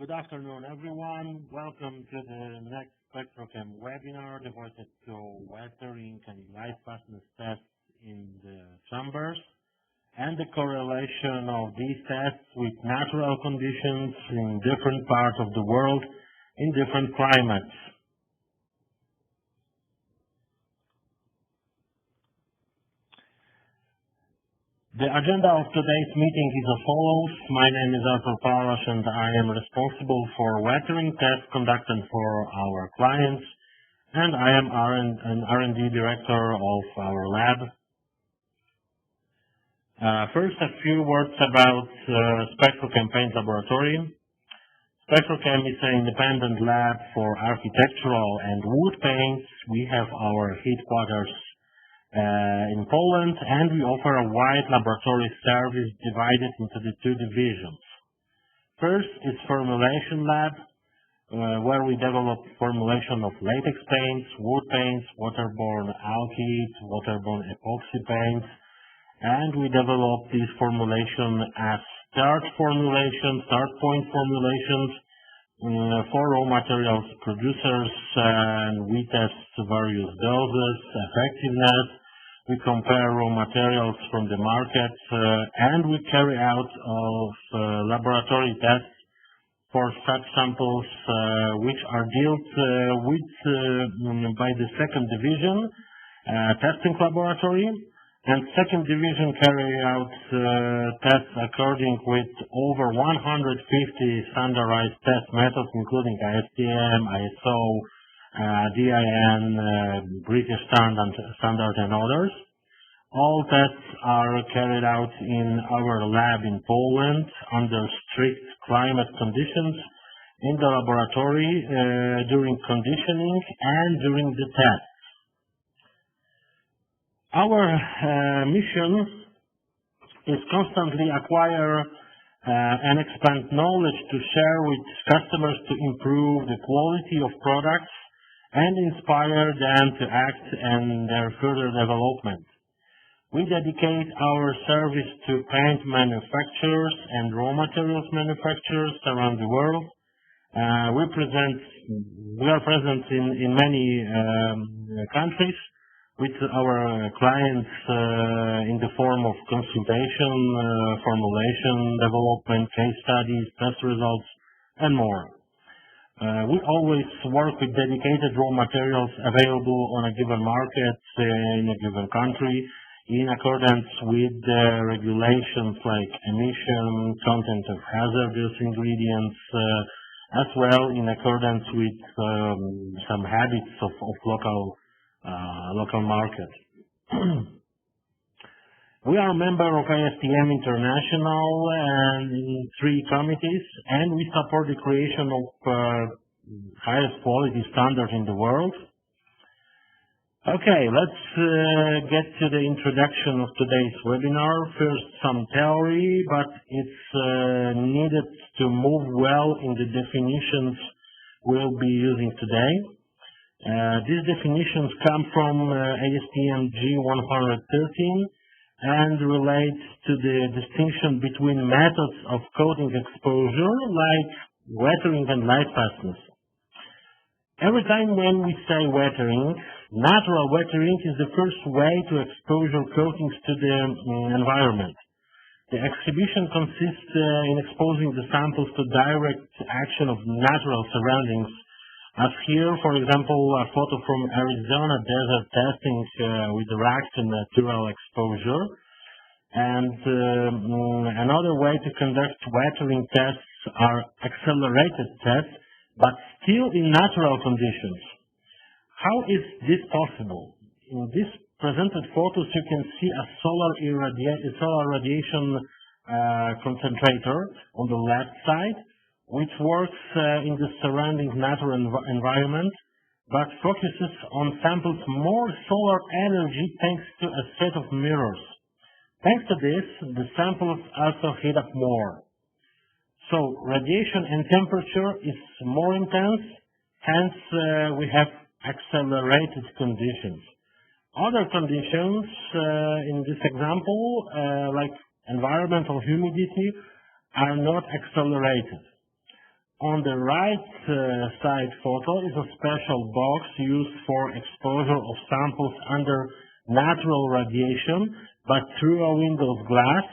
Good afternoon, everyone. Welcome to the next Spektrochem webinar devoted to weathering and lightfastness tests in the chambers and the correlation of these tests with natural conditions in different parts of the world in different climates. The agenda of today's meeting is as follows. My name is Artur Palash and I am responsible for weathering tests conducted for our clients, and I am an R&D director of our lab. First, a few words about Spektrochem Paint Laboratory. Spektrochem is an independent lab for architectural and wood paints. We have our headquarters in Poland, and we offer a wide laboratory service divided into the two divisions. First is formulation lab, where we develop formulation of latex paints, wood paints, waterborne alkyds, waterborne epoxy paints, and we develop this formulation as start point formulations for raw materials producers, and we test various doses, effectiveness. We compare raw materials from the market, and we carry out laboratory tests for such samples which are dealt with by the second division, testing laboratory, and second division carry out tests according with over 150 standardized test methods, including ASTM, ISO, DIN, British Standard, and others. All tests are carried out in our lab in Poland under strict climate conditions in the laboratory during conditioning and during the test. Our mission is constantly acquire and expand knowledge to share with customers to improve the quality of products and inspire them to act in their further development. We dedicate our service to paint manufacturers and raw materials manufacturers around the world. We are present in many countries with our clients in the form of consultation, formulation, development, case studies, test results, and more. We always work with dedicated raw materials available on a given market in a given country in accordance with the regulations like emission, content of hazardous ingredients, as well in accordance with some habits of local market. We are a member of ASTM International and in 3 committees, and we support the creation of highest quality standards in the world. Okay, let's get to the introduction of today's webinar. First, some theory, but it's needed to move well in the definitions we'll be using today. These definitions come from ASTM G113 and relate to the distinction between methods of coating exposure like weathering and lightfastness. Every time when we say weathering, natural weathering is the first way to exposure coatings to the environment. The exhibition consists in exposing the samples to direct action of natural surroundings, as here, for example, a photo from Arizona desert testing with direct natural exposure. And another way to conduct weathering tests are accelerated tests, but still in natural conditions. How is this possible? In this presented photos, you can see a solar radiation concentrator on the left side, which works in the surrounding natural environment, but focuses on samples more solar energy thanks to a set of mirrors. Thanks to this, the samples also heat up more. So radiation and temperature is more intense, hence we have accelerated conditions. Other conditions in this example, like environmental humidity, are not accelerated. On the right side photo is a special box used for exposure of samples under natural radiation, but through a window glass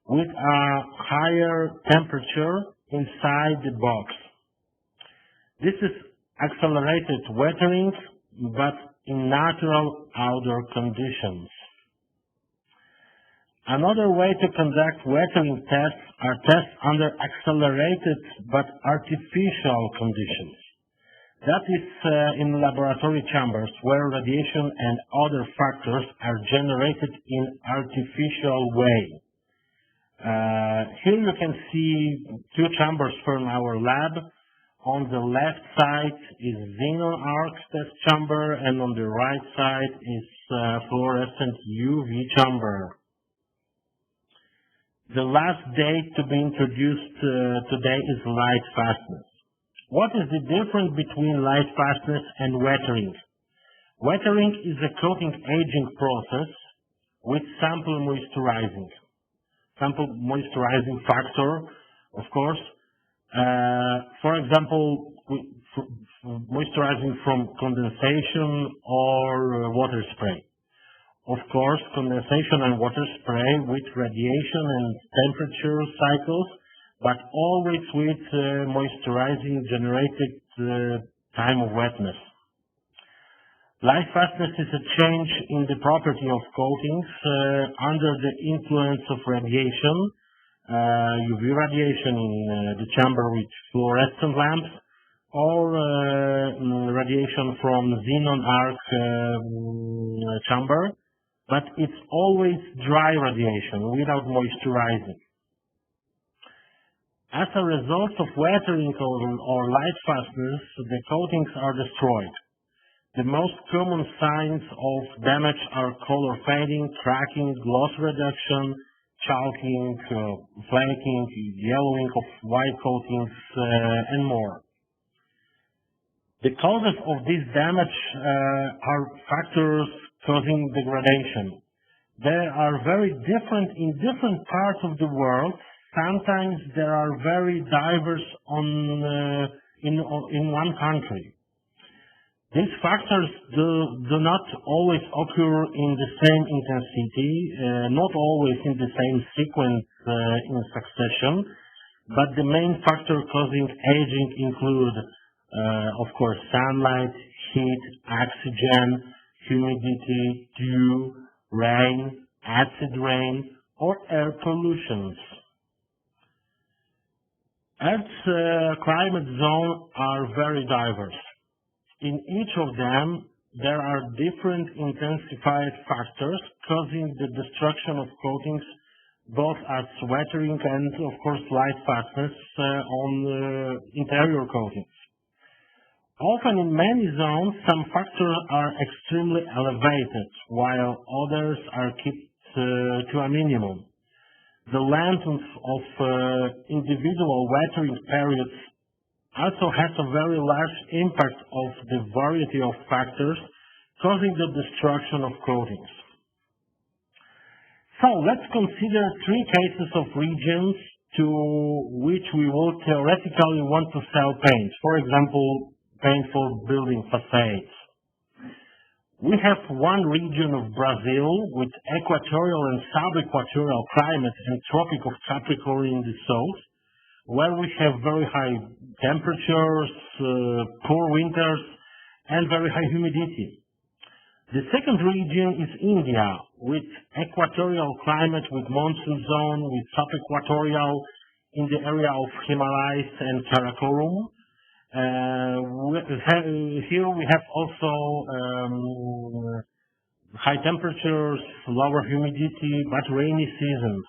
with a higher temperature inside the box. This is accelerated weathering, but in natural outdoor conditions. Another way to conduct weathering tests are tests under accelerated but artificial conditions. That is in laboratory chambers where radiation and other factors are generated in artificial way. Here you can see two chambers from our lab. On the left side is xenon arc test chamber, and on the right side is fluorescent UV chamber. The last date to be introduced today is lightfastness. What is the difference between lightfastness and weathering? Weathering is a coating aging process with sample moisturizing. Sample moisturizing factor, of course. For example, moisturizing from condensation or water spray. Of course, condensation and water spray with radiation and temperature cycles, but always with moisturizing generated time of wetness. Lightfastness is a change in the property of coatings under the influence of radiation, UV radiation in the chamber with fluorescent lamps, or radiation from xenon arc chamber, but it's always dry radiation without moisturizing. As a result of weathering or lightfastness, the coatings are destroyed. The most common signs of damage are color fading, cracking, gloss reduction, chalking, flaking, yellowing of white coatings, and more. The causes of this damage are factors causing degradation. They are very different in different parts of the world. Sometimes they are very diverse in one country. These factors do not always occur in the same intensity, not always in the same sequence in succession, but the main factor causing aging include, of course, sunlight, heat, oxygen, humidity, dew, rain, acid rain, or air pollutions. Earth's climate zones are very diverse. In each of them, there are different intensified factors causing the destruction of coatings, both as weathering and, of course, lightfastness on interior coatings. Often in many zones, some factors are extremely elevated, while others are kept to a minimum. The length of individual weathering periods also has a very large impact of the variety of factors causing the destruction of coatings. So let's consider three cases of regions to which we will theoretically want to sell paint. For example, paint for building facades. We have one region of Brazil with equatorial and subequatorial climate and Tropic of Capricorn in the south, where we have very high temperatures, poor winters, and very high humidity. The second region is India, with equatorial climate with monsoon zone, with subequatorial in the area of Himalayas and Karakoram. Here we have also high temperatures, lower humidity, but rainy seasons.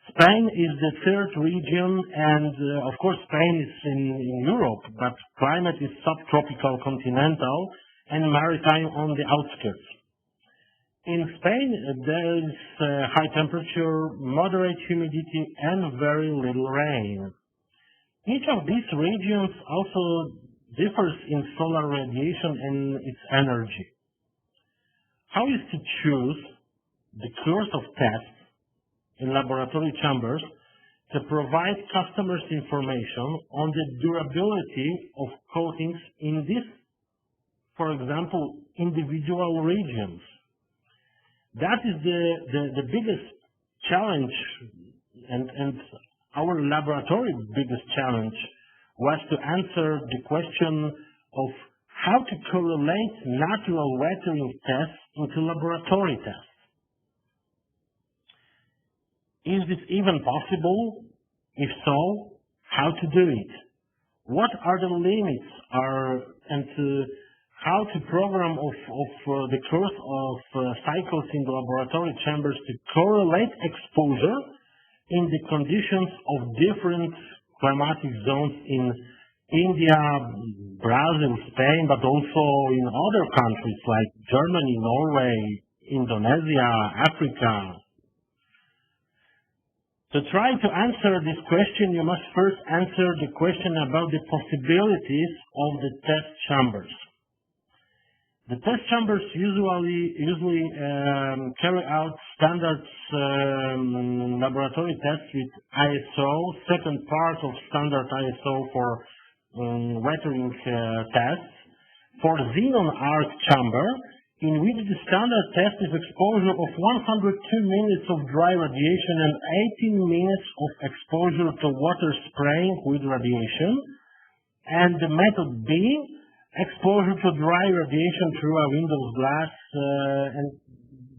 Spain is the third region, and of course Spain is in Europe, but climate is subtropical continental and maritime on the outskirts. In Spain there is high temperature, moderate humidity, and very little rain. Each of these regions also differs in solar radiation and its energy. How is to choose the course of tests in laboratory chambers to provide customers information on the durability of coatings in this, for example, individual regions. That is the biggest challenge, and our laboratory biggest challenge was to answer the question of how to correlate natural weathering tests into laboratory tests. Is this even possible? If so, how to do it? What are the limits and how to program the course of cycles in the laboratory chambers to correlate exposure in the conditions of different climatic zones in India, Brazil, Spain, but also in other countries like Germany, Norway, Indonesia, Africa. To try to answer this question, you must first answer the question about the possibilities of the test chambers. The test chambers usually carry out standard laboratory tests with ISO, second part of standard ISO for weathering tests. For xenon arc chamber, in which the standard test is exposure of 102 minutes of dry radiation and 18 minutes of exposure to water spraying with radiation. And the method B, exposure to dry radiation through a window's glass. And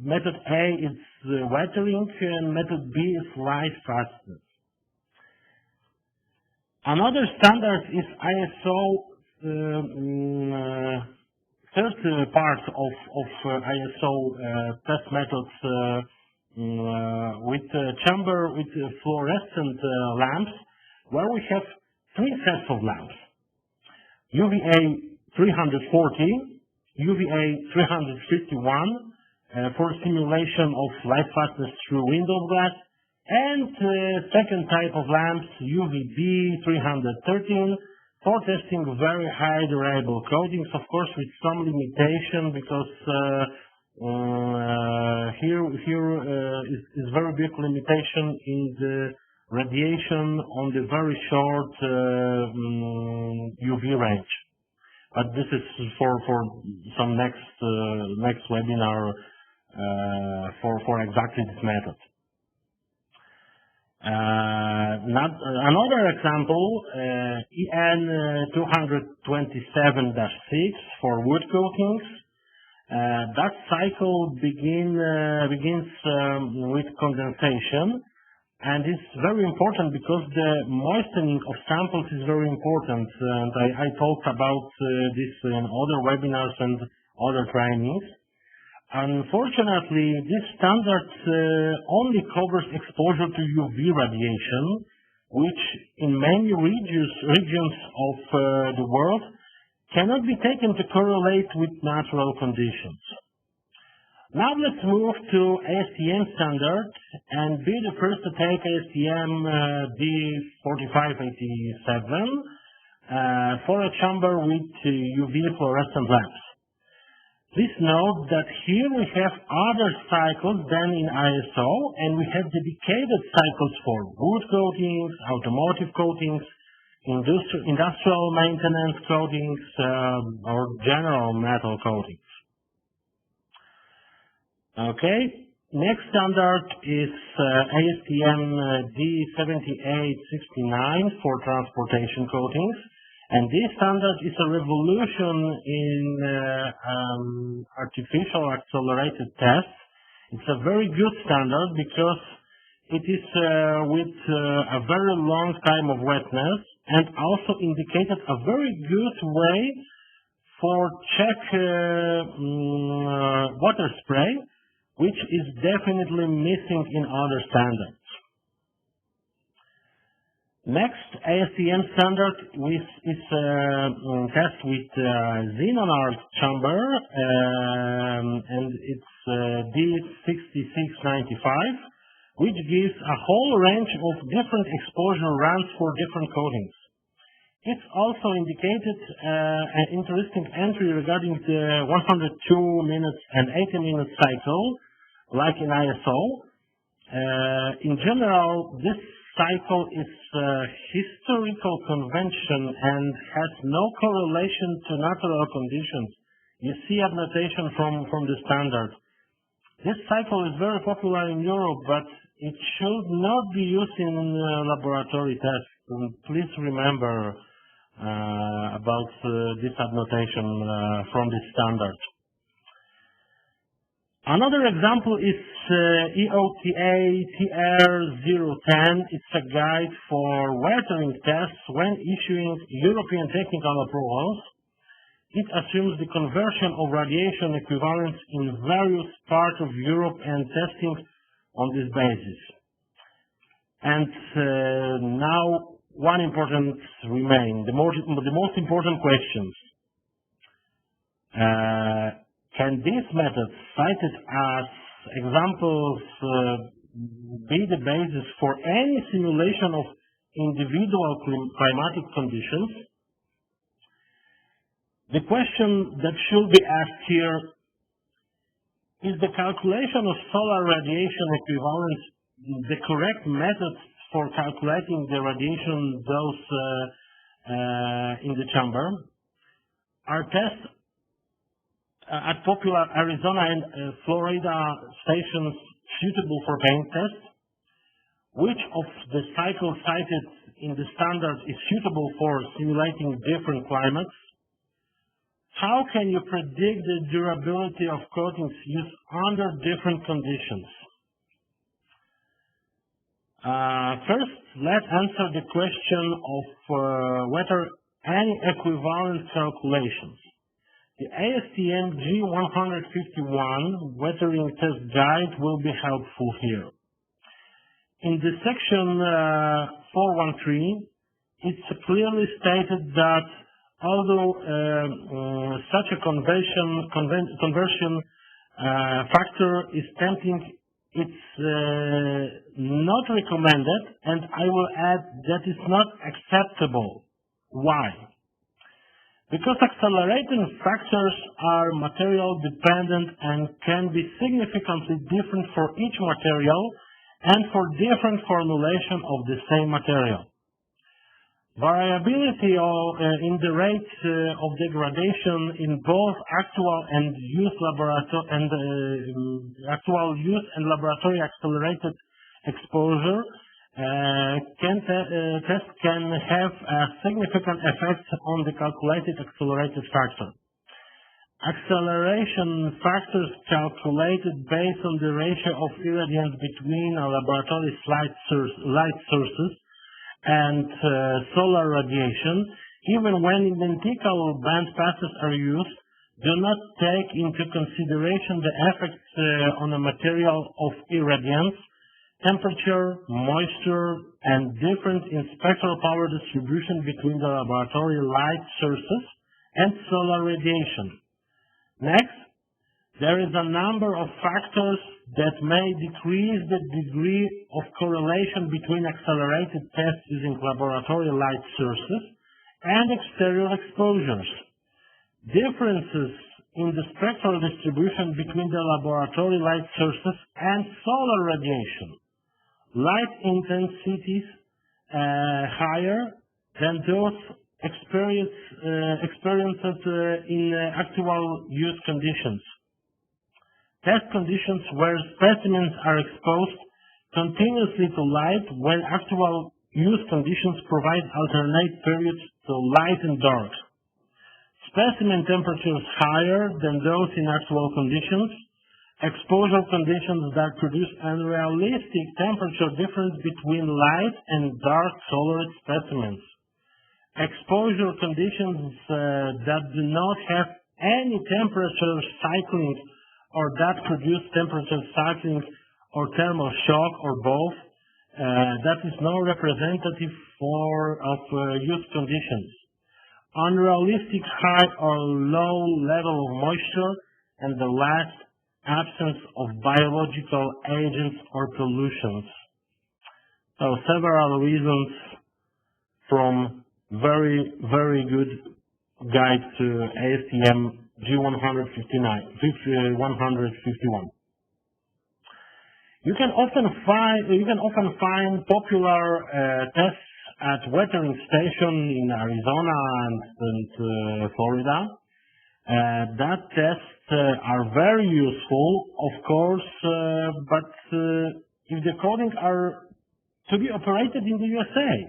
method A is weathering, and method B is lightfastness. Another standard is ISO third part of ISO test methods with chamber with fluorescent lamps, where we have three sets of lamps: UVA 340, UVA 351 for simulation of lightfastness through window glass, and second type of lamps, UVB 313, for testing very high durable coatings, of course with some limitation, because here is very big limitation in the radiation on the very short UV range. But this is for some next webinar for exactly this method. Another example, EN 227-6 for wood coatings. That cycle begins with condensation, and it's very important because the moistening of samples is very important. And I talked about this in other webinars and other trainings. Unfortunately, this standard only covers exposure to UV radiation, which in many regions of the world cannot be taken to correlate with natural conditions. Now let's move to ASTM standard and be the first to take ASTM D4587 for a chamber with UV fluorescent lamps. Please note that here we have other cycles than in ISO, and we have dedicated cycles for wood coatings, automotive coatings, industrial maintenance coatings, or general metal coatings. Okay, next standard is ASTM D7869 for transportation coatings. And this standard is a revolution in artificial accelerated tests. It's a very good standard because it is with a very long time of wetness, and also indicated a very good way for check water spray, which is definitely missing in other standards. Next, ASTM standard is test with xenon arc chamber, and it's D6695, which gives a whole range of different exposure runs for different coatings. It's also indicated an interesting entry regarding the 102 minutes and 80 minutes cycle, like in ISO. In general, this cycle is a historical convention and has no correlation to natural conditions. You see annotation from the standard. This cycle is very popular in Europe, but it should not be used in laboratory tests. And please remember about this annotation from this standard. Another example is EOTA TR010. It's a guide for weathering tests when issuing European technical approvals. It assumes the conversion of radiation equivalents in various parts of Europe and testing on this basis. And now one important remains, the most important questions. Can these methods cited as examples be the basis for any simulation of individual climatic conditions? The question that should be asked here is the calculation of solar radiation equivalence the correct method for calculating the radiation dose in the chamber? Are tests at popular Arizona and Florida stations suitable for paint tests? Which of the cycles cited in the standard is suitable for simulating different climates? How can you predict the durability of coatings used under different conditions? First, let's answer the question of whether any equivalent calculations. The ASTM G151 weathering test guide will be helpful here. In the section 413, it's clearly stated that although such a conversion factor is tempting, it's not recommended, and I will add that it's not acceptable. Why? Because accelerating factors are material dependent and can be significantly different for each material and for different formulation of the same material. Variability in the rate of degradation in both actual use and laboratory accelerated exposure test can have a significant effect on the calculated accelerated factor. Acceleration factors calculated based on the ratio of irradiance between a laboratory light sources and solar radiation, even when identical band passes are used, do not take into consideration the effects on a material of irradiance, temperature, moisture, and difference in spectral power distribution between the laboratory light sources and solar radiation. Next, there is a number of factors that may decrease the degree of correlation between accelerated tests using laboratory light sources and exterior exposures. Differences in the spectral distribution between the laboratory light sources and solar radiation. Light intensities higher than those experienced in actual use conditions. Test conditions where specimens are exposed continuously to light when actual use conditions provide alternate periods to light and dark. Specimen temperatures higher than those in actual conditions. Exposure conditions that produce unrealistic temperature difference between light and dark colored specimens. Exposure conditions that do not have any temperature cycling or that produce temperature cycling or thermal shock or both, that is not representative of use conditions. Unrealistic high or low level of moisture, and the last, absence of biological agents or pollutions. So several reasons from very, very good guide to ASTM G151. You can often find popular tests at watering station in Arizona and Florida. That tests are very useful, of course, but if the coatings are to be operated in the USA.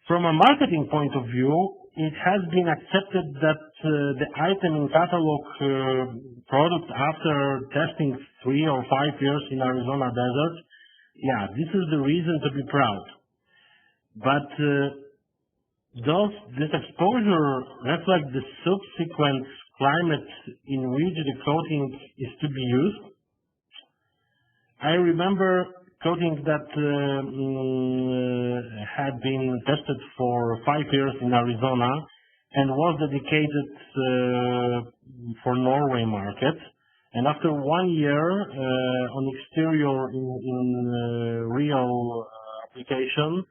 From a marketing point of view, it has been accepted that the item in catalog product after testing 3 or 5 years in Arizona desert, yeah, this is the reason to be proud. But does this exposure reflect the subsequent climate in which the coating is to be used? I remember coating that had been tested for 5 years in Arizona and was dedicated for Norway market. And after 1 year on exterior in real application,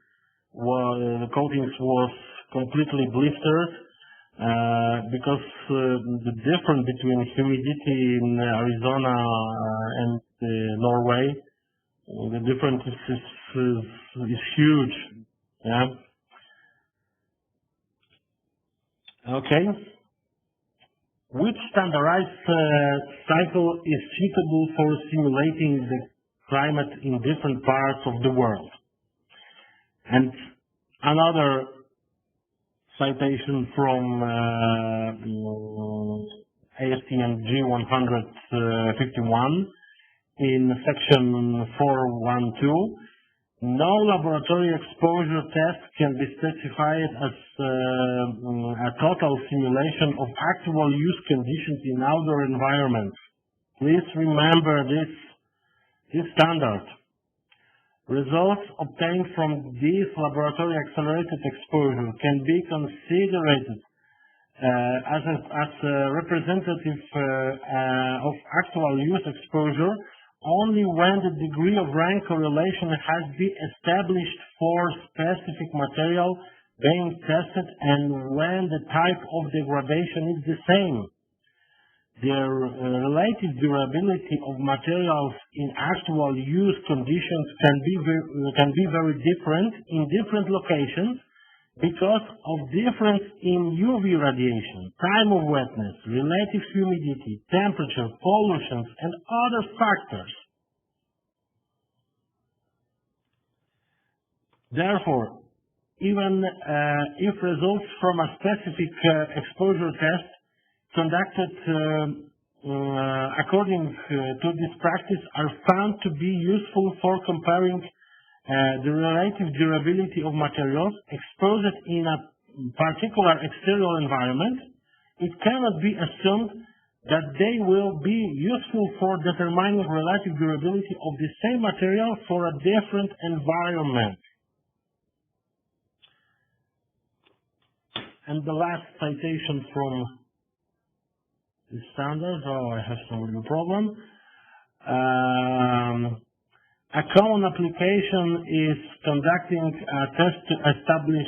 the coatings was completely blistered because the difference between humidity in Arizona and Norway, the difference is huge. Yeah. Okay. Which standardized cycle is suitable for simulating the climate in different parts of the world? And another citation from ASTM G151 in section 412. No laboratory exposure test can be specified as a total simulation of actual use conditions in outdoor environments. Please remember this standard. Results obtained from this laboratory accelerated exposure can be considered as a representative of actual use exposure only when the degree of rank correlation has been established for specific material being tested and when the type of degradation is the same. The relative durability of materials in actual use conditions can be very different in different locations because of difference in UV radiation, time of wetness, relative humidity, temperature, pollutions, and other factors. Therefore, even if results from a specific exposure test conducted according to this practice are found to be useful for comparing the relative durability of materials exposed in a particular exterior environment, it cannot be assumed that they will be useful for determining relative durability of the same material for a different environment. And the last citation from the standards, I have some little problem. A common application is conducting a test to establish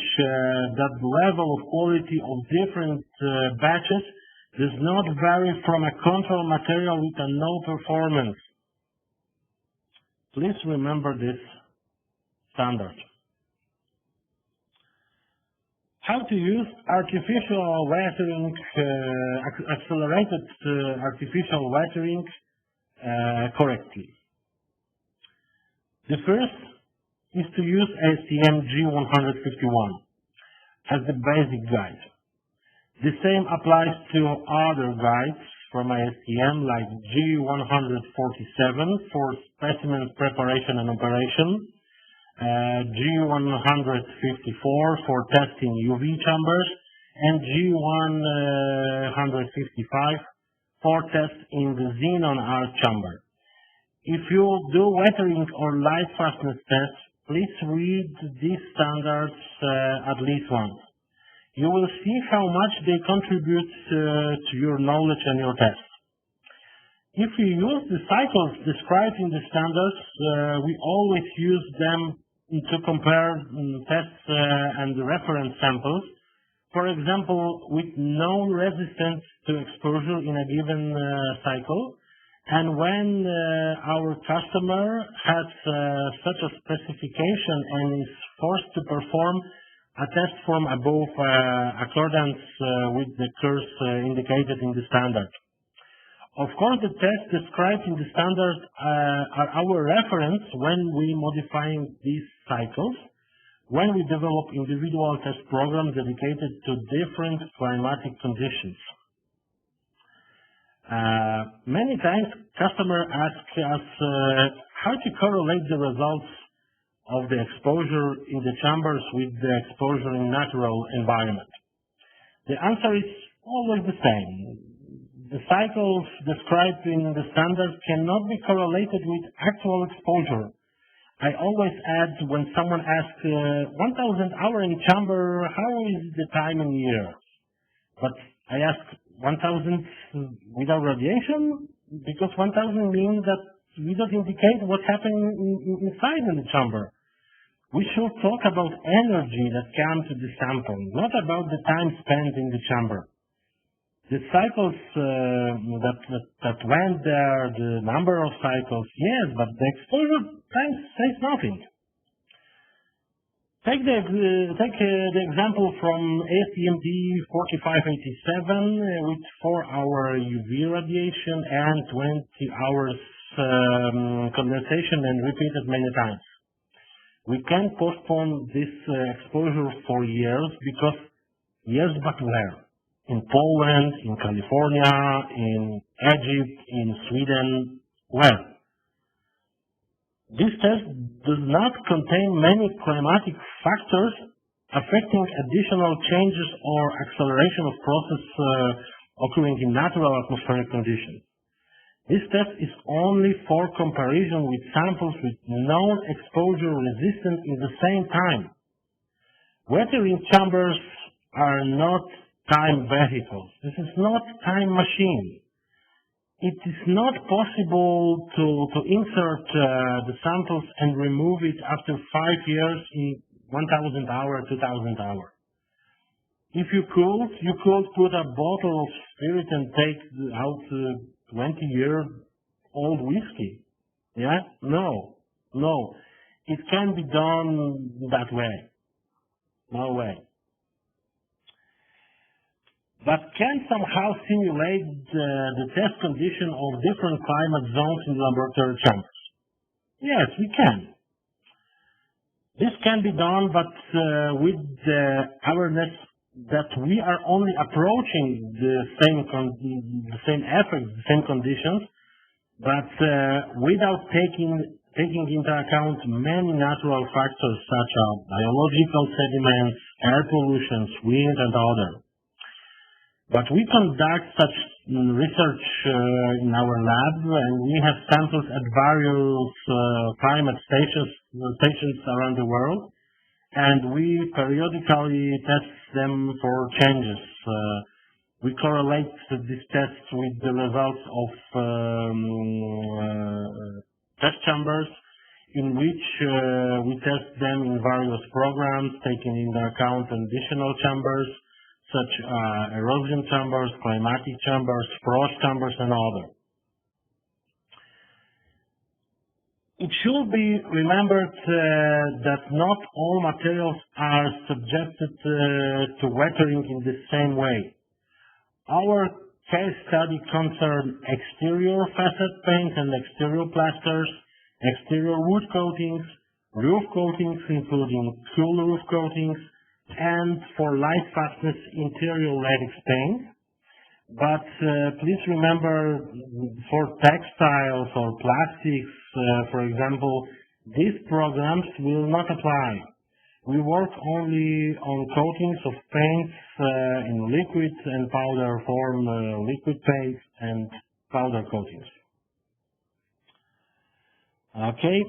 that the level of quality of different batches does not vary from a control material with a no performance. Please remember this standard. How to use artificial watering, accelerated artificial watering correctly. The first is to use ASTM G151 as the basic guide. The same applies to other guides from ASTM like G147 for specimen preparation and operation, G154 for testing UV chambers, and G155 for test in the xenon arc chamber. If you do watering or lightfastness tests, please read these standards at least once. You will see how much they contribute to your knowledge and your test. If we use the cycles described in the standards, we always use them to compare tests and reference samples. For example, with known resistance to exposure in a given cycle, And when our customer has such a specification and is forced to perform a test from above accordance with the curves indicated in the standard. Of course, the tests described in the standard are our reference when we modify these cycles, when we develop individual test programs dedicated to different climatic conditions. Many times, customers ask us how to correlate the results of the exposure in the chambers with the exposure in natural environment. The answer is always the same. The cycles described in the standard cannot be correlated with actual exposure. I always add when someone asks 1,000 hours in chamber, how is the time in years? But I ask 1,000 without radiation, because 1,000 means that we don't indicate what's happening inside in the chamber. We should talk about energy that comes to the sample, not about the time spent in the chamber. The cycles that went there, the number of cycles, yes, but the exposure time says nothing. Take the example from ASTM D4587 with 4-hour UV radiation and 20 hours condensation and repeated many times. We can postpone this exposure for years because years, but where? In Poland, in California, in Egypt, in Sweden, where? This test does not contain many climatic factors affecting additional changes or acceleration of process occurring in natural atmospheric conditions. This test is only for comparison with samples with known exposure resistance in the same time. Weathering chambers are not time vehicles. This is not time machine. It is not possible to insert the samples and remove it after 5 years in 1,000 hours, 2,000 hours. If you could put a bottle of spirit and take out 20-year-old whiskey. Yeah? No. It can be done that way. No way. But can somehow simulate the test condition of different climate zones in laboratory chambers? Yes, we can. This can be done, but with the awareness that we are only approaching the same effects, the same conditions, but without taking into account many natural factors such as biological sediments, air pollution, wind, and others. But we conduct such research in our lab, and we have samples at various climate stations around the world, and we periodically test them for changes. We correlate these tests with the results of test chambers, in which we test them in various programs, taking into account additional chambers, such erosion chambers, climatic chambers, frost chambers, and others. It should be remembered that not all materials are subjected to weathering in the same way. Our case study concerned exterior facade paint and exterior plasters, exterior wood coatings, roof coatings including cool roof coatings, and for lightfastness interior latex paint. But please remember, for textiles or plastics, for example, these programs will not apply. We work only on coatings of paints in liquid and powder form, liquid paint and powder coatings. Okay.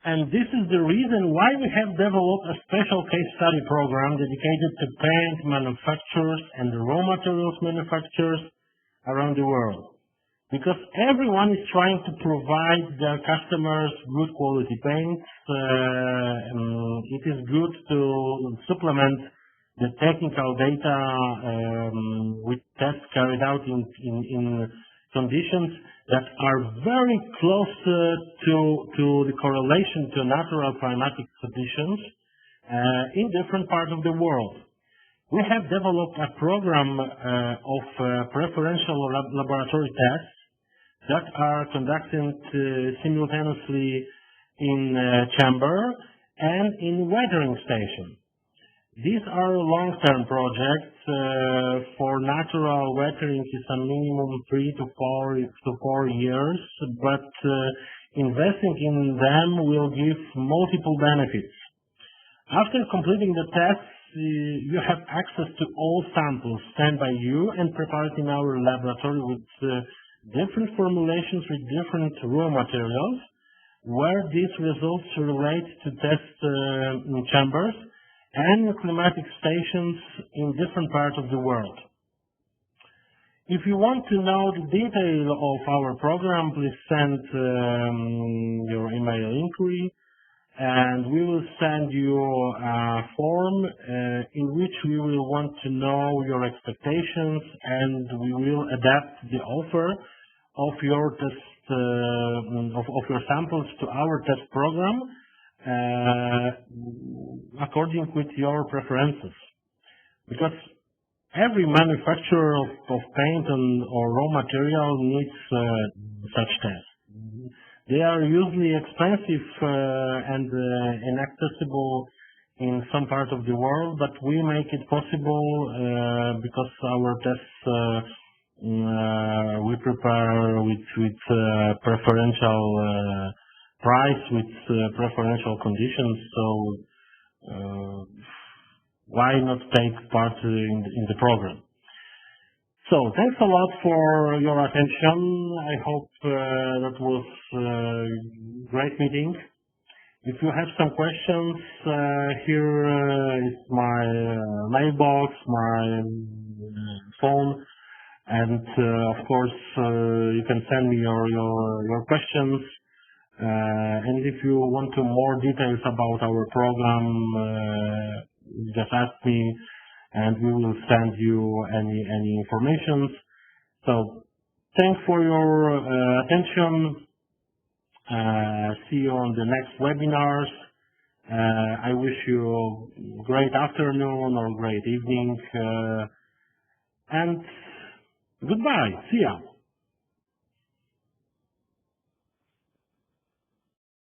And this is the reason why we have developed a special case study program dedicated to paint manufacturers and raw materials manufacturers around the world. Because everyone is trying to provide their customers good quality paints, it is good to supplement the technical data with tests carried out in conditions that are very close to the correlation to natural climatic conditions in different parts of the world. We have developed a program of preferential laboratory tests that are conducted simultaneously in chamber and in weathering station. These are long-term projects. For natural weathering is a minimum 3 to 4 years, but investing in them will give multiple benefits. After completing the tests, you have access to all samples sent by you and prepared in our laboratory with different formulations with different raw materials, where these results relate to test chambers and climatic stations in different parts of the world. If you want to know the detail of our program, please send your email inquiry, and we will send you a form in which we will want to know your expectations, and we will adapt the offer of your test of your samples to our test program according with your preferences. Because every manufacturer of paint or raw material needs such tests. They are usually expensive and inaccessible in some parts of the world, but we make it possible because our tests we prepare with preferential price, with preferential conditions. So why not take part in the program? So thanks a lot for your attention. I hope that was a great meeting. If you have some questions, here is my mailbox, my phone, and of course you can send me your questions. And if you want to more details about our program, just ask me, and we will send you any information. So thanks for your attention. See you on the next webinars. I wish you a great afternoon or great evening, and goodbye. See ya.